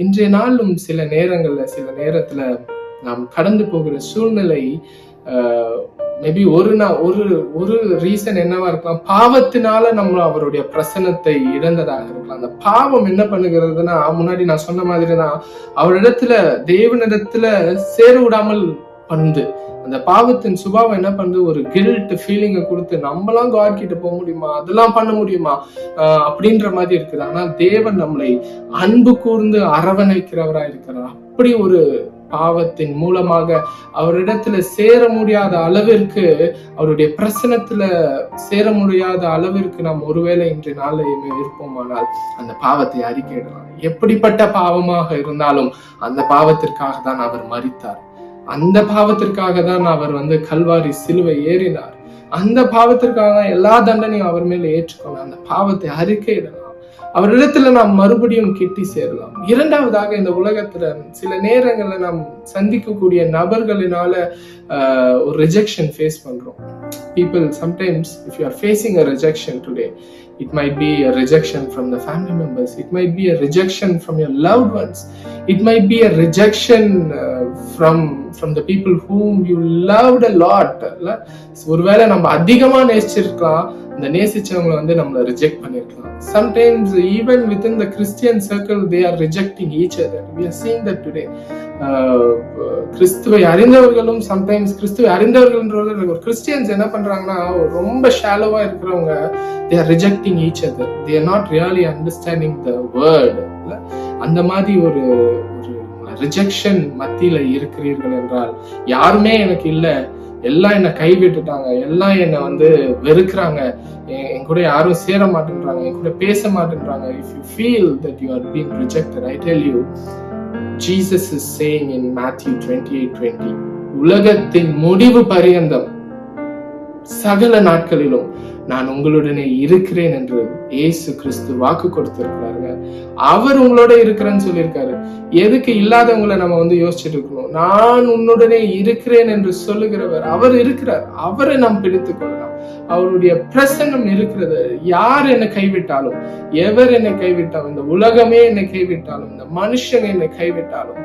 இன்றைய நாளும் சில நேரத்துல நாம் கடந்து போகிற சூழ்நிலை மேபி ஒரு ரீசன் என்னவா இருக்கலாம், பாவத்தினால நம்ம அவருடைய பிரசன்னத்தை இழந்ததாக இருக்கலாம். அந்த பாவம் என்ன பண்ணுகிறதுனா, முன்னாடி நான் சொன்ன மாதிரிதான், தேவனிடத்துல சேர விடாமல் பண்ணுது. அந்த பாவத்தின் சுபாவம் என்ன பண்ணுது, ஒரு கில்ட் ஃபீலிங்கை கொடுத்து நம்மளாம் காட் கிட்ட போக முடியுமா, அதெல்லாம் பண்ண முடியுமா அப்படின்ற மாதிரி இருக்குது. ஆனால் தேவன் நம்மளை அன்பு கூர்ந்து அரவணைக்கிறவரா இருக்கிறார். அப்படி ஒரு பாவத்தின் மூலமாக அவரிடத்துல சேர முடியாத அளவிற்கு, அவருடைய பிரசனத்துல சேர முடியாத அளவிற்கு நாம் ஒருவேளை இன்றைய நாளில் இருப்போமானால் அந்த பாவத்தை அறிக்கையிடலாம். எப்படிப்பட்ட பாவமாக இருந்தாலும் அந்த பாவத்திற்காக தான் அவர் மரித்தார். அந்த பாவத்திற்காக தான் அவர் கல்வாரி சிலுவை ஏறினார். அந்த பாவத்திற்காக தான் எல்லா தண்டனையும் அவர் மேல ஏற்றுக்கொள்ள அந்த பாவத்தை அறிக்கையிடலாம். அவரிடத்துல நாம் மறுபடியும் கிட்டி சேரலாம். இரண்டாவதாக, இந்த உலகத்துல சில நேரங்கள்ல நாம் சந்திக்கக்கூடிய நபர்களினால ஒரு ரிஜெக்ஷன் ஃபேஸ் பண்றோம். People sometimes, if you are facing a rejection today, it might be a rejection from the family members, it might be a rejection from your loved ones, it might be a rejection from the people whom you loved a lot. ஒருவேளை நம்ம அதிகமா நேசிச்சிருக்கலாம், இந்த நேசிச்சவங்களை நம்மளை reject பண்ணிருக்கலாம். Sometimes even within the Christian circle they are rejecting each other. We are seeing that today. கிறிஸ்துவை அறிந்தவர்களும் sometimes கிறிஸ்துவை அறிந்தவர்கள் ஒரு கிறிஸ்டியன்ஸ் என்ன பண்றாங்கன்னா, ரொம்ப ஷாலோவா இருக்கிறவங்க they are rejecting each other. They are not really understanding the word. அந்த மாதிரி ஒரு ரிஜெக்ஷன் மத்தியில இருக்கிறீர்கள் என்றால், யாருமே எனக்கு இல்ல, எல்லாம் என்ன கைவிட்டுட்டாங்க, எல்லாம் என்ன வெறுக்கிறாங்க, என் கூட யாரும் சேர மாட்டேன்றாங்க, என் கூட பேச மாட்டேன்றாங்க. If you feel that you are being rejected, I tell you, Jesus is saying in Matthew 28:20, உலகத்தின் முடிவு பரியந்தம் சகல நாட்களிலும் நான் உங்களுடனே இருக்கிறேன் என்று இயேசு கிறிஸ்து வாக்கு கொடுத்திருக்கிறாருங்க. அவர் உங்களோட இருக்கிறேன்னு சொல்லியிருக்காரு. எதுக்கு இல்லாதவங்களை நம்ம யோசிச்சுட்டு இருக்கணும்? நான் உன்னுடனே இருக்கிறேன் என்று சொல்லுகிறவர் அவர் இருக்கிறார். அவரை நாம் பிடித்துக் கொள்ளலாம். அவருடைய பிரசன்னம் இருக்கிறது. யார் என்னை கைவிட்டாலும், எவர் என்னை கைவிட்டாலும், இந்த உலகமே என்னை கைவிட்டாலும், இந்த மனுஷன் என்னை கைவிட்டாலும்,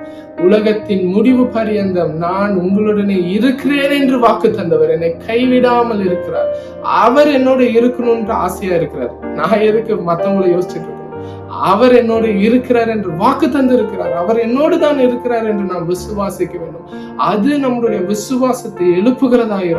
உலகத்தின் முடிவு பரியந்தம் நான் உங்களுடனே இருக்கிறேன் என்று வாக்கு தந்தவர் என்னை கைவிடாமல் இருக்கிறார். அவர் என்னோட இருக்கணும்ன்ற ஆசையா இருக்கிறார். நான் எதுக்கு மத்தவங்களை யோசிச்சுட்டு இருக்கணும்? அவர் என்னோடு இருக்கிறார் என்று வாக்கு தந்து இருக்கிறார். அவர் என்னோடு தான் இருக்கிறார் என்று நாம் விசுவாசிக்க வேண்டும். அது நம்மளுடைய விசுவாசத்தை எழுப்புகிறதா இருக்கும்.